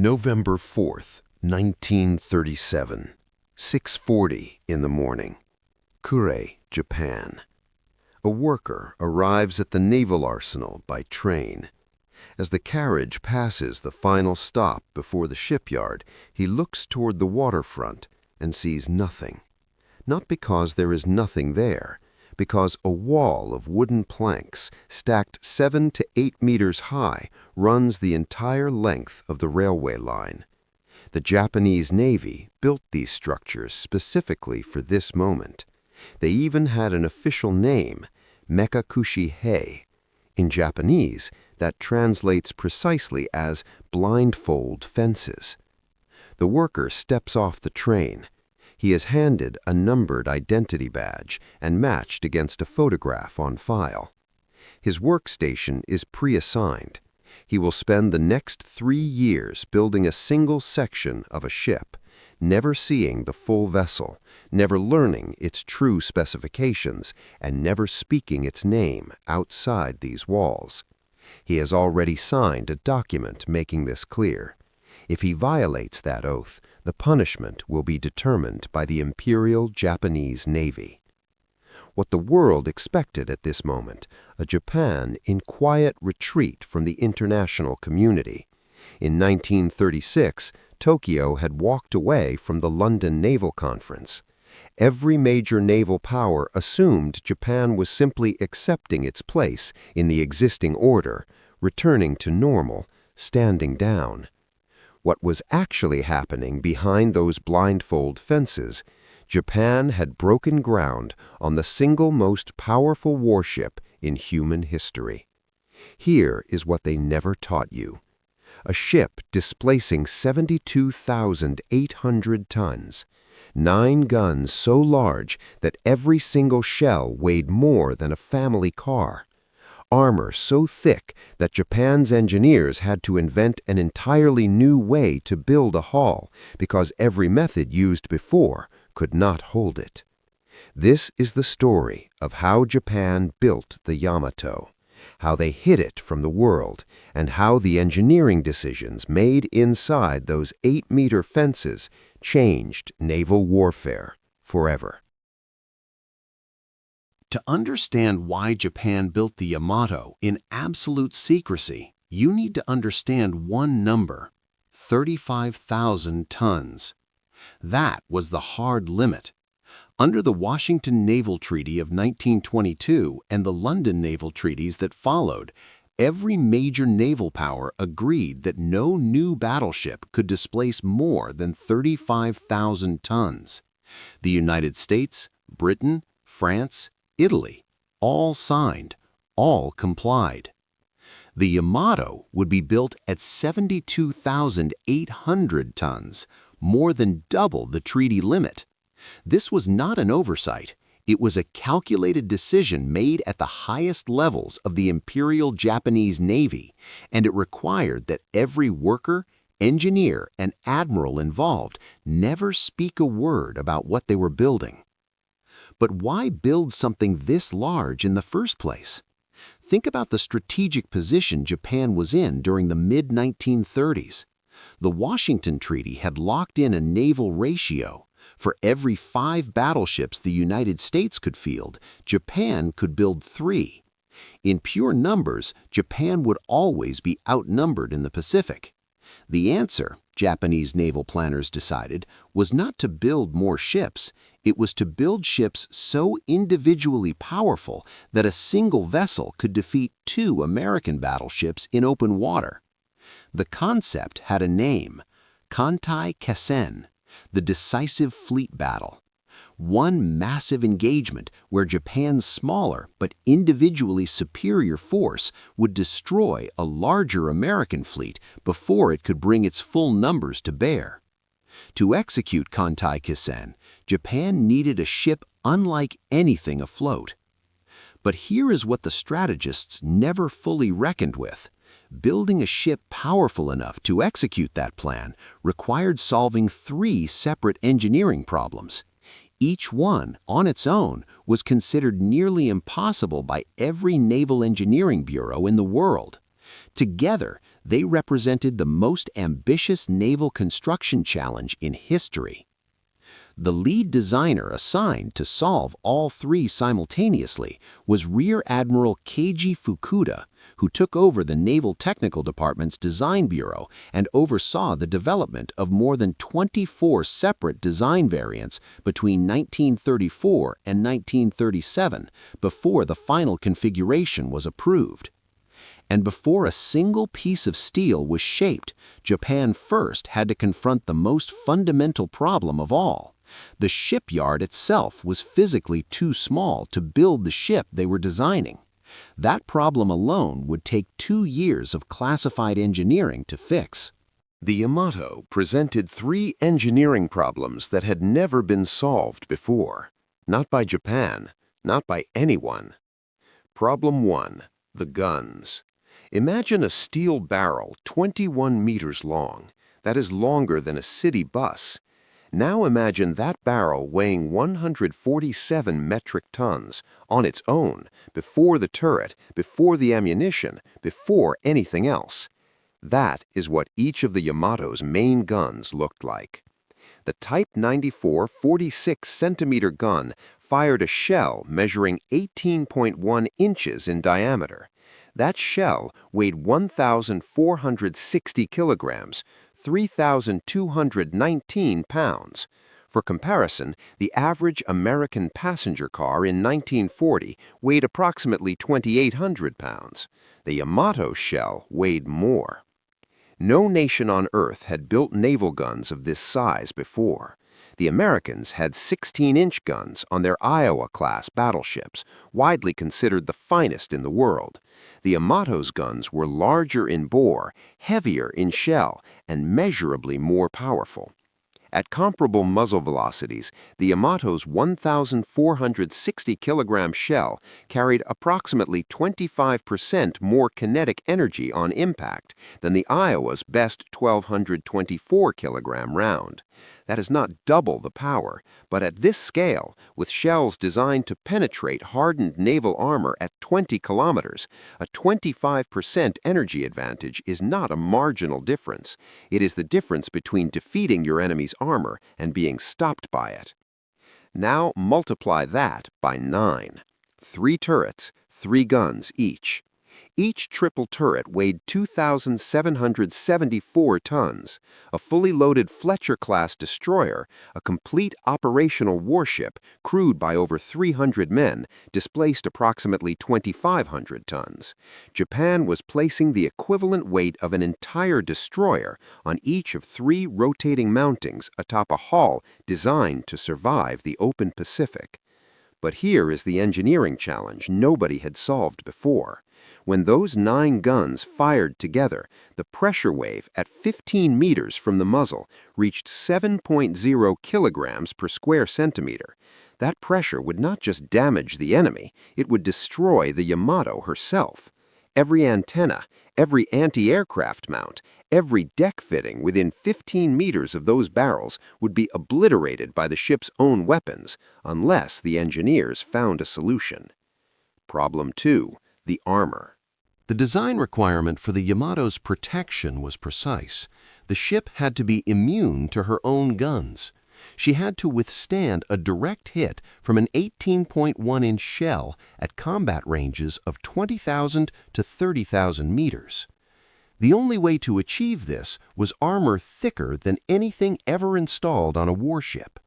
November 4th, 1937, 6:40 in the morning. Kure, Japan. A worker arrives at the naval arsenal by train. As the carriage passes the final stop before the shipyard, he looks toward the waterfront and sees nothing. Not because there is nothing there, because a wall of wooden planks stacked 7 to 8 meters high runs the entire length of the railway line. The Japanese Navy built these structures specifically for this moment. They even had an official name, Mekakushi-hei. In Japanese, that translates precisely as blindfold fences. The worker steps off the train. He is handed a numbered identity badge and matched against a photograph on file. His workstation is pre-assigned. He will spend the next 3 years building a single section of a ship, never seeing the full vessel, never learning its true specifications, and never speaking its name outside these walls. He has already signed a document making this clear. If he violates that oath, the punishment will be determined by the Imperial Japanese Navy. What the world expected at this moment, a Japan in quiet retreat from the international community. In 1936, Tokyo had walked away from the London Naval Conference. Every major naval power assumed Japan was simply accepting its place in the existing order, returning to normal, standing down. What was actually happening behind those blindfold fences, Japan had broken ground on the single most powerful warship in human history. Here is what they never taught you. A ship displacing 72,800 tons, 9 guns so large that every single shell weighed more than a family car, armor so thick that Japan's engineers had to invent an entirely new way to build a hull because every method used before could not hold it. This is the story of how Japan built the Yamato, how they hid it from the world, and how the engineering decisions made inside those 8-meter fences changed naval warfare forever. To understand why Japan built the Yamato in absolute secrecy, you need to understand one number: 35,000 tons. That was the hard limit. Under the Washington Naval Treaty of 1922 and the London Naval Treaties that followed, every major naval power agreed that no new battleship could displace more than 35,000 tons. The United States, Britain, France, Italy, all signed, all complied. The Yamato would be built at 72,800 tons, more than double the treaty limit. This was not an oversight. It was a calculated decision made at the highest levels of the Imperial Japanese Navy, and it required that every worker, engineer, and admiral involved never speak a word about what they were building. But why build something this large in the first place? Think about the strategic position Japan was in during the mid-1930s. The Washington Treaty had locked in a naval ratio. For every 5 battleships the United States could field, Japan could build 3. In pure numbers, Japan would always be outnumbered in the Pacific. The answer, Japanese naval planners decided, was not to build more ships. It was to build ships so individually powerful that a single vessel could defeat 2 American battleships in open water. The concept had a name: Kantai Kasen, the decisive fleet battle. One massive engagement where Japan's smaller but individually superior force would destroy a larger American fleet before it could bring its full numbers to bear. To execute Kantai Kasen, Japan needed a ship unlike anything afloat. But here is what the strategists never fully reckoned with. Building a ship powerful enough to execute that plan required solving 3 separate engineering problems. Each one, on its own, was considered nearly impossible by every naval engineering bureau in the world. Together, They represented the most ambitious naval construction challenge in history. The lead designer assigned to solve all three simultaneously was Rear Admiral Keiji Fukuda, who took over the Naval Technical Department's Design Bureau and oversaw the development of more than 24 separate design variants between 1934 and 1937 before the final configuration was approved. And before a single piece of steel was shaped, Japan first had to confront the most fundamental problem of all. The shipyard itself was physically too small to build the ship they were designing. That problem alone would take 2 years of classified engineering to fix. The Yamato presented 3 engineering problems that had never been solved before. Not by Japan, not by anyone. Problem 1. The guns. Imagine a steel barrel 21 meters long. That is longer than a city bus. Now imagine that barrel weighing 147 metric tons on its own, before the turret, before the ammunition, before anything else. That is what each of the Yamato's main guns looked like. The Type 94 46-centimeter gun fired a shell measuring 18.1 inches in diameter. That shell weighed 1,460 kilograms, 3,219 pounds. For comparison, the average American passenger car in 1940 weighed approximately 2,800 pounds. The Yamato shell weighed more. No nation on Earth had built naval guns of this size before. The Americans had 16-inch guns on their Iowa-class battleships, widely considered the finest in the world. The Yamato's guns were larger in bore, heavier in shell, and measurably more powerful. At comparable muzzle velocities, the Yamato's 1,460-kilogram shell carried approximately 25% more kinetic energy on impact than the Iowa's best 1,224-kilogram round. That is not double the power, but at this scale, with shells designed to penetrate hardened naval armor at 20 kilometers, a 25% energy advantage is not a marginal difference. It is the difference between defeating your enemy's armor and being stopped by it. Now multiply that by 9. 3 turrets, 3 guns each. Each triple turret weighed 2,774 tons. A fully loaded Fletcher-class destroyer, a complete operational warship crewed by over 300 men, displaced approximately 2,500 tons. Japan was placing the equivalent weight of an entire destroyer on each of 3 rotating mountings atop a hull designed to survive the open Pacific. But here is the engineering challenge nobody had solved before. When those 9 guns fired together, the pressure wave at 15 meters from the muzzle reached 7.0 kilograms per square centimeter. That pressure would not just damage the enemy, it would destroy the Yamato herself. Every antenna, every anti-aircraft mount, every deck fitting within 15 meters of those barrels would be obliterated by the ship's own weapons, unless the engineers found a solution. Problem 2. The armor. The design requirement for the Yamato's protection was precise. The ship had to be immune to her own guns. She had to withstand a direct hit from an 18.1-inch shell at combat ranges of 20,000 to 30,000 meters. The only way to achieve this was armor thicker than anything ever installed on a warship.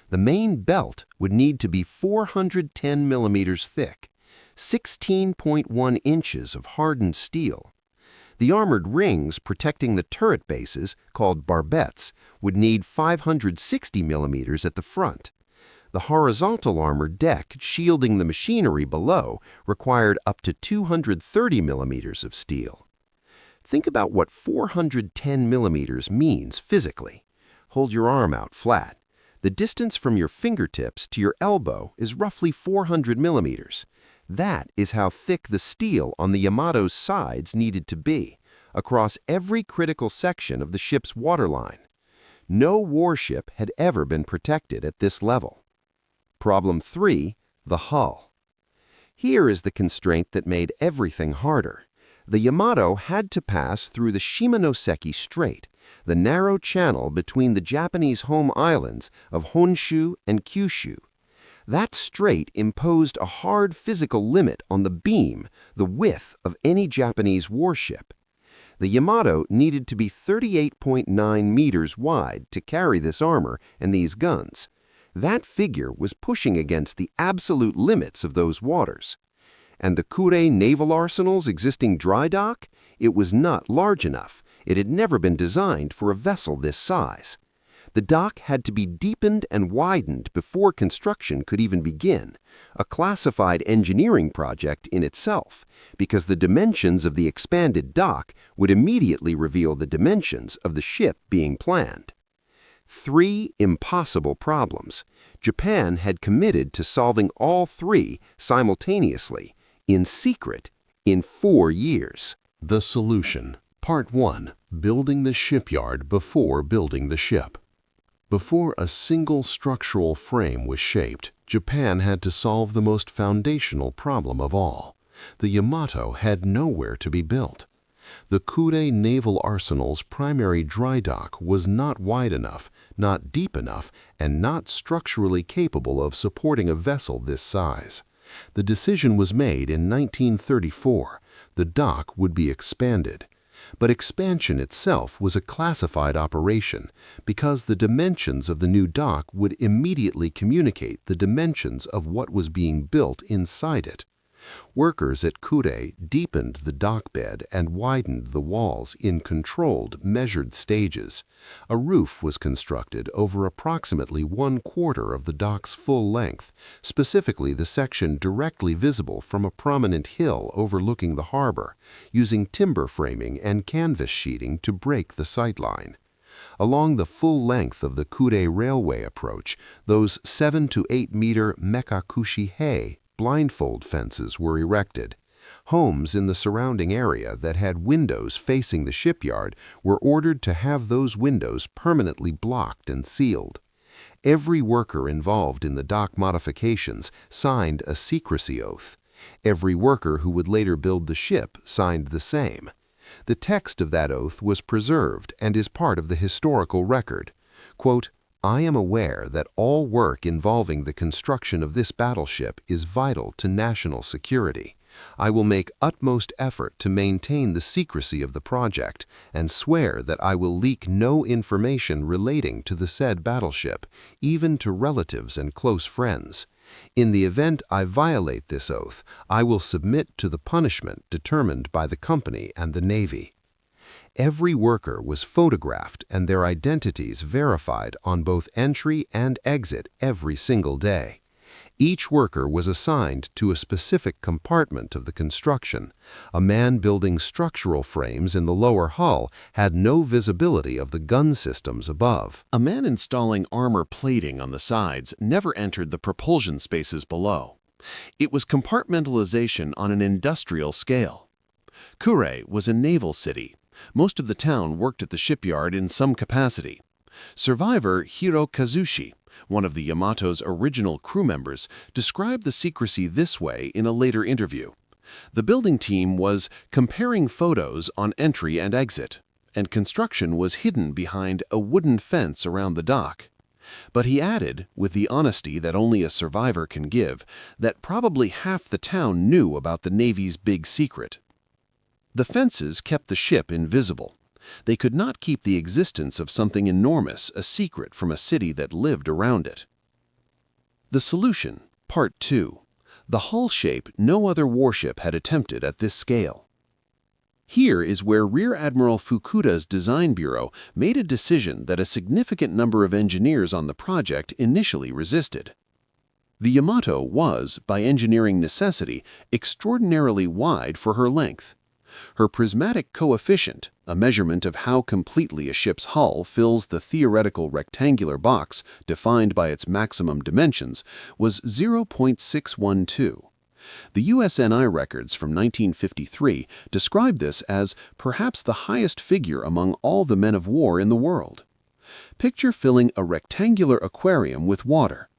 The main belt would need to be 410 millimeters thick, 16.1 inches of hardened steel. The armored rings protecting the turret bases, called barbettes, would need 560 millimeters at the front. The horizontal armored deck shielding the machinery below required up to 230 millimeters of steel. Think about what 410 millimeters means physically. Hold your arm out flat. The distance from your fingertips to your elbow is roughly 400 millimeters. That is how thick the steel on the Yamato's sides needed to be, across every critical section of the ship's waterline. No warship had ever been protected at this level. Problem 3. The hull. Here is the constraint that made everything harder. The Yamato had to pass through the Shimonoseki Strait, the narrow channel between the Japanese home islands of Honshu and Kyushu. That strait imposed a hard physical limit on the beam, the width of any Japanese warship. The Yamato needed to be 38.9 meters wide to carry this armor and these guns. That figure was pushing against the absolute limits of those waters. And the Kure Naval Arsenal's existing dry dock? It was not large enough. It had never been designed for a vessel this size. The dock had to be deepened and widened before construction could even begin, a classified engineering project in itself, because the dimensions of the expanded dock would immediately reveal the dimensions of the ship being planned. 3 impossible problems. Japan had committed to solving all 3 simultaneously, in secret, in 4 years. The solution. Part 1. Building the shipyard before building the ship. Before a single structural frame was shaped, Japan had to solve the most foundational problem of all. The Yamato had nowhere to be built. The Kure Naval Arsenal's primary dry dock was not wide enough, not deep enough, and not structurally capable of supporting a vessel this size. The decision was made in 1934. The dock would be expanded. But expansion itself was a classified operation because the dimensions of the new dock would immediately communicate the dimensions of what was being built inside it. Workers at Kure deepened the dock bed and widened the walls in controlled, measured stages. A roof was constructed over approximately 1/4 of the dock's full length, specifically the section directly visible from a prominent hill overlooking the harbor, using timber framing and canvas sheeting to break the sightline. Along the full length of the Kure Railway approach, those 7 to 8 meter mekakushi-hei blindfold fences were erected. Homes in the surrounding area that had windows facing the shipyard were ordered to have those windows permanently blocked and sealed. Every worker involved in the dock modifications signed a secrecy oath. Every worker who would later build the ship signed the same. The text of that oath was preserved and is part of the historical record. Quote, "I am aware that all work involving the construction of this battleship is vital to national security. I will make utmost effort to maintain the secrecy of the project and swear that I will leak no information relating to the said battleship, even to relatives and close friends. In the event I violate this oath, I will submit to the punishment determined by the company and the Navy." Every worker was photographed and their identities verified on both entry and exit every single day. Each worker was assigned to a specific compartment of the construction. A man building structural frames in the lower hull had no visibility of the gun systems above. A man installing armor plating on the sides never entered the propulsion spaces below. It was compartmentalization on an industrial scale. Kure was a naval city. Most of the town worked at the shipyard in some capacity. Survivor Hiro Kazushi, one of the Yamato's original crew members, described the secrecy this way in a later interview. The building team was comparing photos on entry and exit, and construction was hidden behind a wooden fence around the dock. But he added, with the honesty that only a survivor can give, that probably half the town knew about the Navy's big secret. The fences kept the ship invisible. They could not keep the existence of something enormous a secret from a city that lived around it. The solution, Part 2. The hull shape no other warship had attempted at this scale. Here is where Rear Admiral Fukuda's design bureau made a decision that a significant number of engineers on the project initially resisted. The Yamato was, by engineering necessity, extraordinarily wide for her length. Her prismatic coefficient, a measurement of how completely a ship's hull fills the theoretical rectangular box defined by its maximum dimensions, was 0.612. The USNI records from 1953 describe this as perhaps the highest figure among all the men of war in the world. Picture filling a rectangular aquarium with water.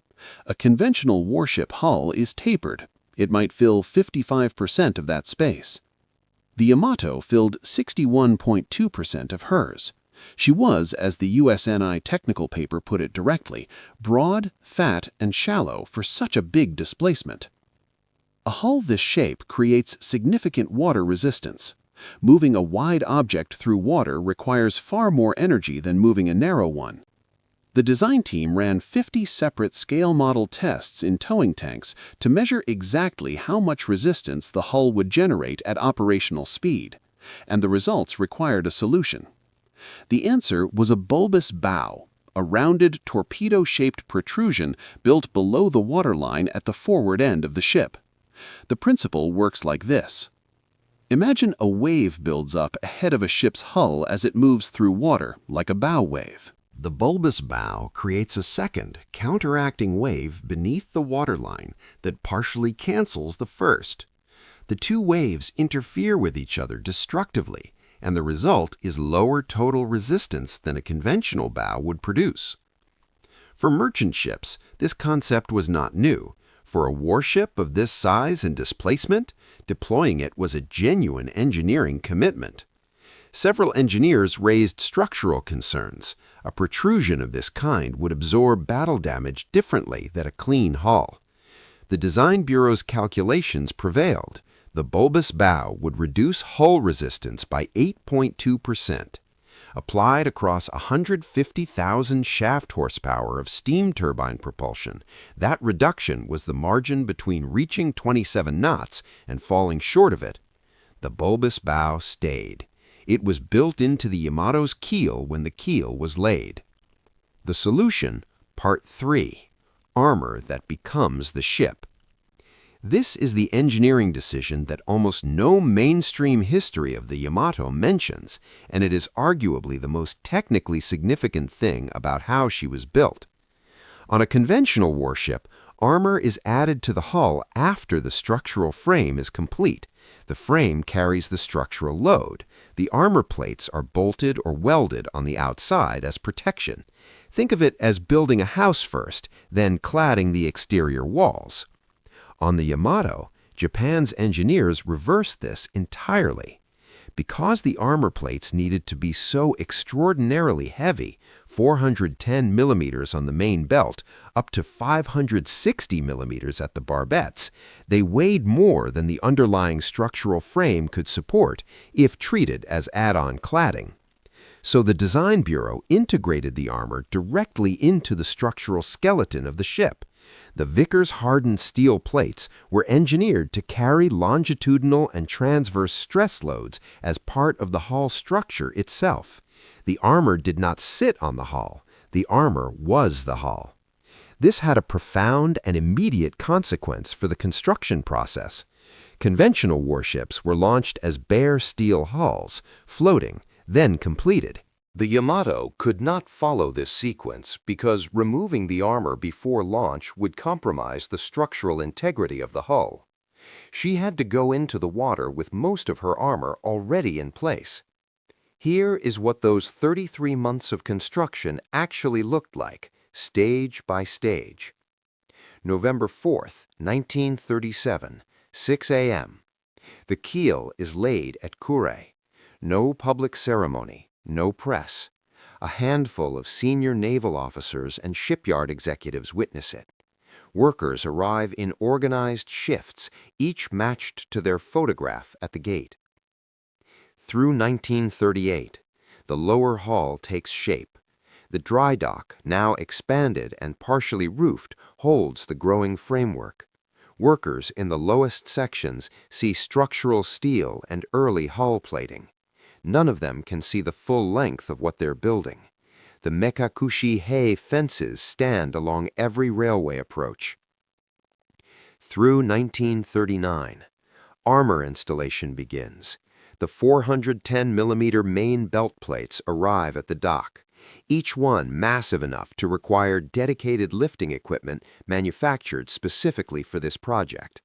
A conventional warship hull is tapered. It might fill 55% of that space. The Yamato filled 61.2% of hers. She was, as the USNI technical paper put it directly, broad, fat, and shallow for such a big displacement. A hull this shape creates significant water resistance. Moving a wide object through water requires far more energy than moving a narrow one. The design team ran 50 separate scale model tests in towing tanks to measure exactly how much resistance the hull would generate at operational speed, and the results required a solution. The answer was a bulbous bow, a rounded, torpedo-shaped protrusion built below the waterline at the forward end of the ship. The principle works like this. Imagine a wave builds up ahead of a ship's hull as it moves through water, like a bow wave. The bulbous bow creates a second, counteracting wave beneath the waterline that partially cancels the first. The two waves interfere with each other destructively, and the result is lower total resistance than a conventional bow would produce. For merchant ships, this concept was not new. For a warship of this size and displacement, deploying it was a genuine engineering commitment. Several engineers raised structural concerns. A protrusion of this kind would absorb battle damage differently than a clean hull. The Design Bureau's calculations prevailed. The bulbous bow would reduce hull resistance by 8.2%. Applied across 150,000 shaft horsepower of steam turbine propulsion, that reduction was the margin between reaching 27 knots and falling short of it. The bulbous bow stayed. It was built into the Yamato's keel when the keel was laid. The solution, Part 3, Armor that becomes the ship. This is the engineering decision that almost no mainstream history of the Yamato mentions, and it is arguably the most technically significant thing about how she was built. On a conventional warship, armor is added to the hull after the structural frame is complete. The frame carries the structural load. The armor plates are bolted or welded on the outside as protection. Think of it as building a house first, then cladding the exterior walls. On the Yamato, Japan's engineers reversed this entirely. Because the armor plates needed to be so extraordinarily heavy, 410 millimeters on the main belt, up to 560 millimeters at the barbettes, they weighed more than the underlying structural frame could support if treated as add-on cladding. So the Design Bureau integrated the armor directly into the structural skeleton of the ship. The Vickers-hardened steel plates were engineered to carry longitudinal and transverse stress loads as part of the hull structure itself. The armor did not sit on the hull. The armor was the hull. This had a profound and immediate consequence for the construction process. Conventional warships were launched as bare steel hulls, floating, then completed. The Yamato could not follow this sequence because removing the armor before launch would compromise the structural integrity of the hull. She had to go into the water with most of her armor already in place. Here is what those 33 months of construction actually looked like, stage by stage. November 4th, 1937, 6 a.m. The keel is laid at Kure. No public ceremony. No press. A handful of senior naval officers and shipyard executives witness it. Workers arrive in organized shifts, each matched to their photograph at the gate. Through 1938, the lower hull takes shape. The dry dock, now expanded and partially roofed, holds the growing framework. Workers in the lowest sections see structural steel and early hull plating. None of them can see the full length of what they're building. The Mekakushi hay fences stand along every railway approach. Through 1939, armor installation begins. The 410mm main belt plates arrive at the dock, each one massive enough to require dedicated lifting equipment manufactured specifically for this project.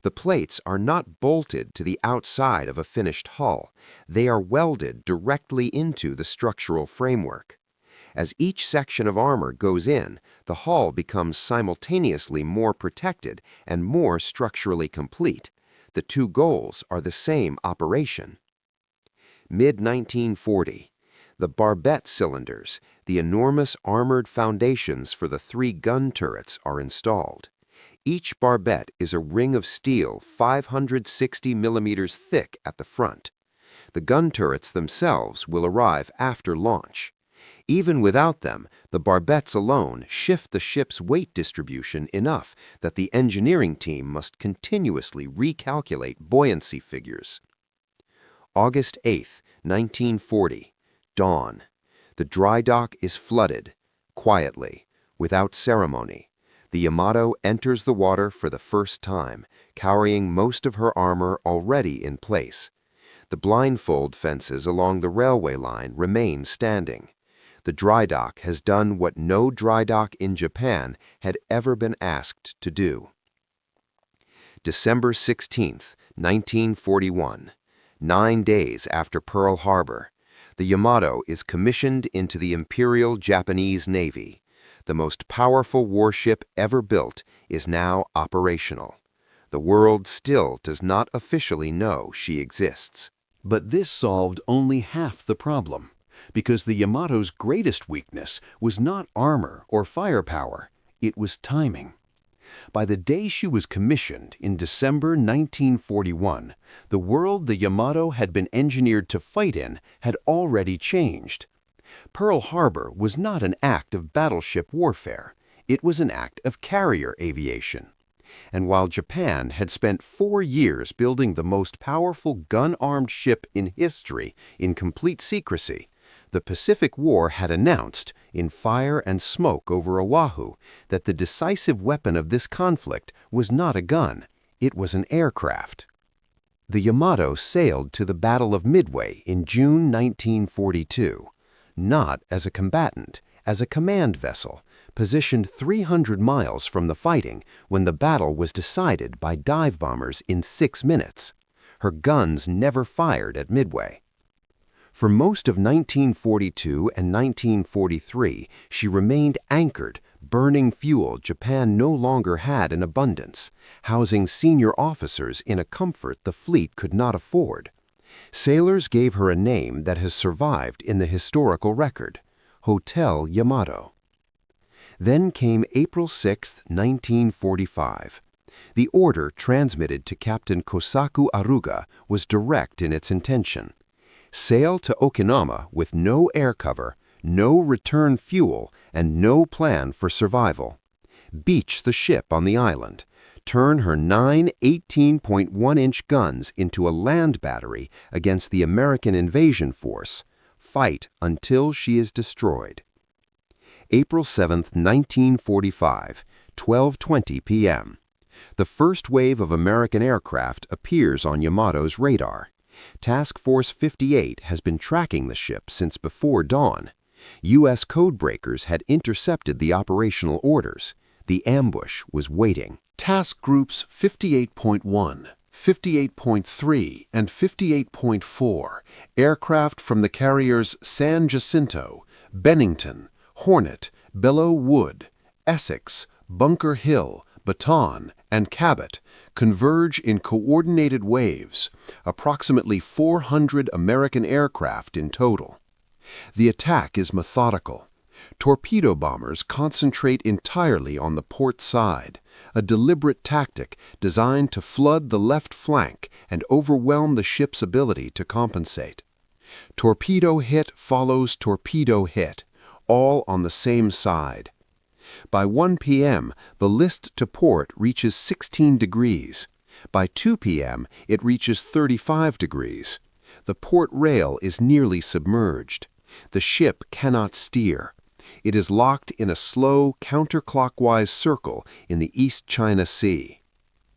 The plates are not bolted to the outside of a finished hull. They are welded directly into the structural framework. As each section of armor goes in, the hull becomes simultaneously more protected and more structurally complete. The two goals are the same operation. Mid-1940, the barbette cylinders, the enormous armored foundations for the 3 gun turrets, are installed. Each barbette is a ring of steel 560 millimeters thick at the front. The gun turrets themselves will arrive after launch. Even without them, the barbettes alone shift the ship's weight distribution enough that the engineering team must continuously recalculate buoyancy figures. August 8, 1940, dawn. The dry dock is flooded, quietly, without ceremony. The Yamato enters the water for the first time, carrying most of her armor already in place. The blindfold fences along the railway line remain standing. The dry dock has done what no dry dock in Japan had ever been asked to do. December 16, 1941, 9 days after Pearl Harbor, the Yamato is commissioned into the Imperial Japanese Navy. The most powerful warship ever built is now operational. The world still does not officially know she exists. But this solved only half the problem, because the Yamato's greatest weakness was not armor or firepower, it was timing. By the day she was commissioned in December 1941, the world the Yamato had been engineered to fight in had already changed. Pearl Harbor was not an act of battleship warfare, it was an act of carrier aviation. And while Japan had spent 4 years building the most powerful gun-armed ship in history in complete secrecy, the Pacific War had announced, in fire and smoke over Oahu, that the decisive weapon of this conflict was not a gun, it was an aircraft. The Yamato sailed to the Battle of Midway in June 1942, not as a combatant, as a command vessel, positioned 300 miles from the fighting when the battle was decided by dive bombers in 6 minutes. Her guns never fired at Midway. For most of 1942 and 1943, she remained anchored, burning fuel Japan no longer had in abundance, housing senior officers in a comfort the fleet could not afford. Sailors gave her a name that has survived in the historical record, Hotel Yamato. Then came April 6, 1945. The order transmitted to Captain Kosaku Aruga was direct in its intention. Sail to Okinawa with no air cover, no return fuel, and no plan for survival. Beach the ship on the island. Turn her 9 18.1-inch guns into a land battery against the American invasion force. Fight until she is destroyed. April 7, 1945, 12:20 p.m. The first wave of American aircraft appears on Yamato's radar. Task Force 58 has been tracking the ship since before dawn. U.S. codebreakers had intercepted the operational orders. The ambush was waiting. Task Groups 58.1, 58.3, and 58.4, aircraft from the carriers San Jacinto, Bennington, Hornet, Belleau Wood, Essex, Bunker Hill, Baton, and Cabot converge in coordinated waves, approximately 400 American aircraft in total. The attack is methodical. Torpedo bombers concentrate entirely on the port side, a deliberate tactic designed to flood the left flank and overwhelm the ship's ability to compensate. Torpedo hit follows torpedo hit, all on the same side. By 1 p.m., the list to port reaches 16 degrees. By 2 p.m., it reaches 35 degrees. The port rail is nearly submerged. The ship cannot steer. It is locked in a slow, counterclockwise circle in the East China Sea.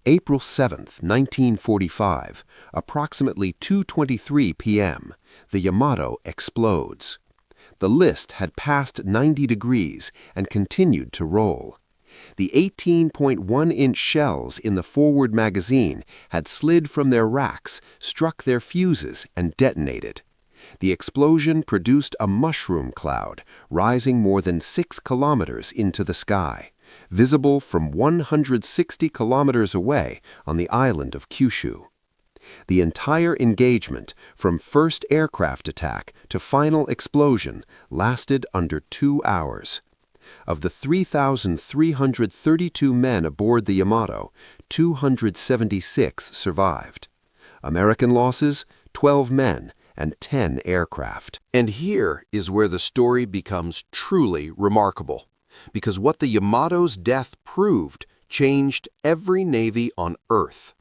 April 7, 1945, approximately 2:23 p.m., the Yamato explodes. The list had passed 90 degrees and continued to roll. The 18.1-inch shells in the forward magazine had slid from their racks, struck their fuses, and detonated. The explosion produced a mushroom cloud, rising more than 6 kilometers into the sky, visible from 160 kilometers away on the island of Kyushu. The entire engagement, from first aircraft attack to final explosion, lasted under 2 hours. Of the 3,332 men aboard the Yamato, 276 survived. American losses, 12 men and 10 aircraft. And here is where the story becomes truly remarkable, because what the Yamato's death proved changed every navy on Earth.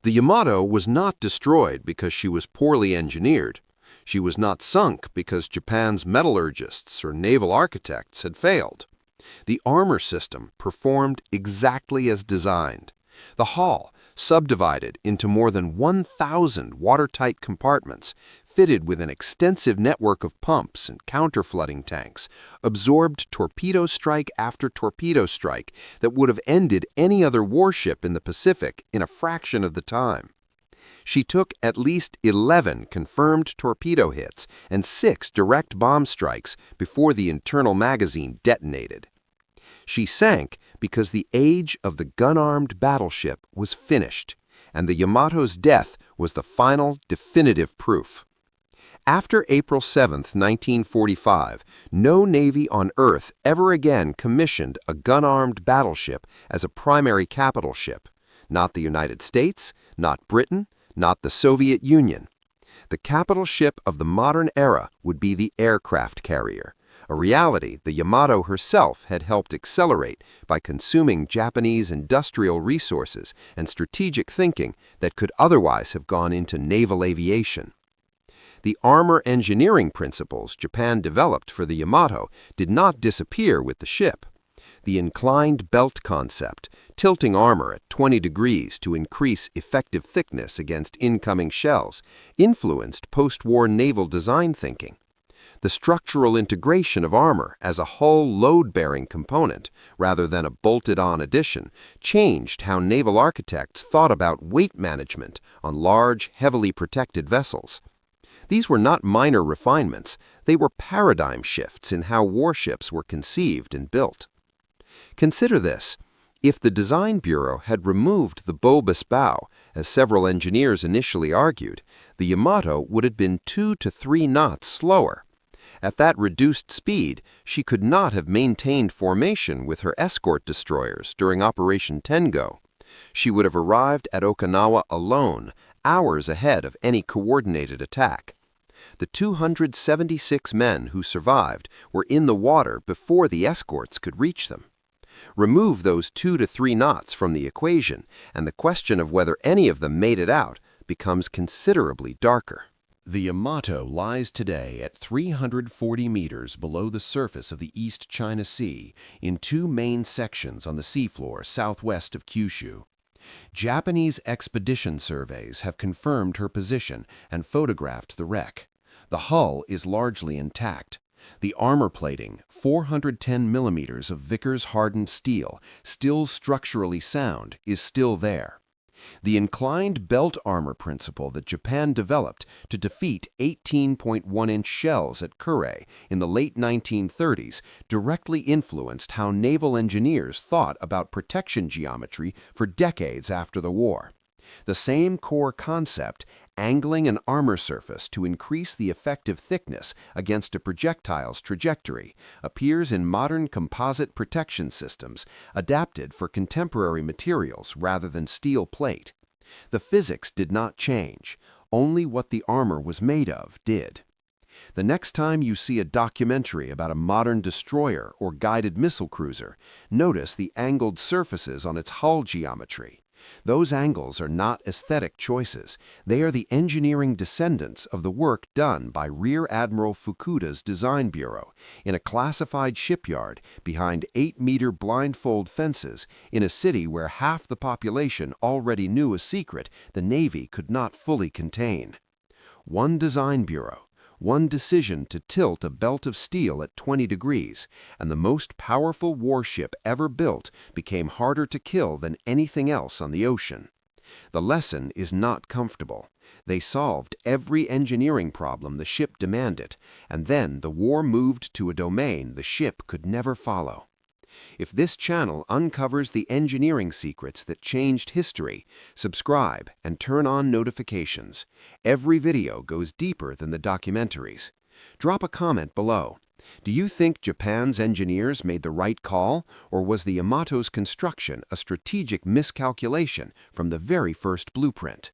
The Yamato was not destroyed because she was poorly engineered. She was not sunk because Japan's metallurgists or naval architects had failed. The armor system performed exactly as designed. The hull, subdivided into more than 1,000 watertight compartments, fitted with an extensive network of pumps and counter-flooding tanks, absorbed torpedo strike after torpedo strike that would have ended any other warship in the Pacific in a fraction of the time. She took at least 11 confirmed torpedo hits and 6 direct bomb strikes before the internal magazine detonated. She sank because the age of the gun-armed battleship was finished, and the Yamato's death was the final, definitive proof. After April 7, 1945, no navy on Earth ever again commissioned a gun-armed battleship as a primary capital ship. Not the United States, not Britain, not the Soviet Union. The capital ship of the modern era would be the aircraft carrier, a reality the Yamato herself had helped accelerate by consuming Japanese industrial resources and strategic thinking that could otherwise have gone into naval aviation. The armor engineering principles Japan developed for the Yamato did not disappear with the ship. The inclined belt concept, tilting armor at 20 degrees to increase effective thickness against incoming shells, influenced post-war naval design thinking. The structural integration of armor as a hull load-bearing component, rather than a bolted-on addition, changed how naval architects thought about weight management on large, heavily protected vessels. These were not minor refinements, they were paradigm shifts in how warships were conceived and built. Consider this. If the design bureau had removed the bulbous bow, as several engineers initially argued, the Yamato would have been 2 to 3 knots slower. At that reduced speed, she could not have maintained formation with her escort destroyers during Operation Tengo. She would have arrived at Okinawa alone, hours ahead of any coordinated attack. The 276 men who survived were in the water before the escorts could reach them. Remove those 2 to 3 knots from the equation, and the question of whether any of them made it out becomes considerably darker. The Yamato lies today at 340 meters below the surface of the East China Sea in 2 main sections on the seafloor southwest of Kyushu. Japanese expedition surveys have confirmed her position and photographed the wreck. The hull is largely intact. The armor plating, 410 millimeters of Vickers hardened steel, still structurally sound, is still there. The inclined belt armor principle that Japan developed to defeat 18.1-inch shells at Kure in the late 1930s directly influenced how naval engineers thought about protection geometry for decades after the war. The same core concept, angling an armor surface to increase the effective thickness against a projectile's trajectory, appears in modern composite protection systems adapted for contemporary materials rather than steel plate. The physics did not change, only what the armor was made of did. The next time you see a documentary about a modern destroyer or guided missile cruiser, notice the angled surfaces on its hull geometry. Those angles are not aesthetic choices. They are the engineering descendants of the work done by Rear Admiral Fukuda's design bureau in a classified shipyard behind 8-meter blindfold fences in a city where half the population already knew a secret the Navy could not fully contain. One design bureau, one decision to tilt a belt of steel at 20 degrees, and the most powerful warship ever built became harder to kill than anything else on the ocean. The lesson is not comfortable. They solved every engineering problem the ship demanded, and then the war moved to a domain the ship could never follow. If this channel uncovers the engineering secrets that changed history, subscribe and turn on notifications. Every video goes deeper than the documentaries. Drop a comment below. Do you think Japan's engineers made the right call, or was the Yamato's construction a strategic miscalculation from the very first blueprint?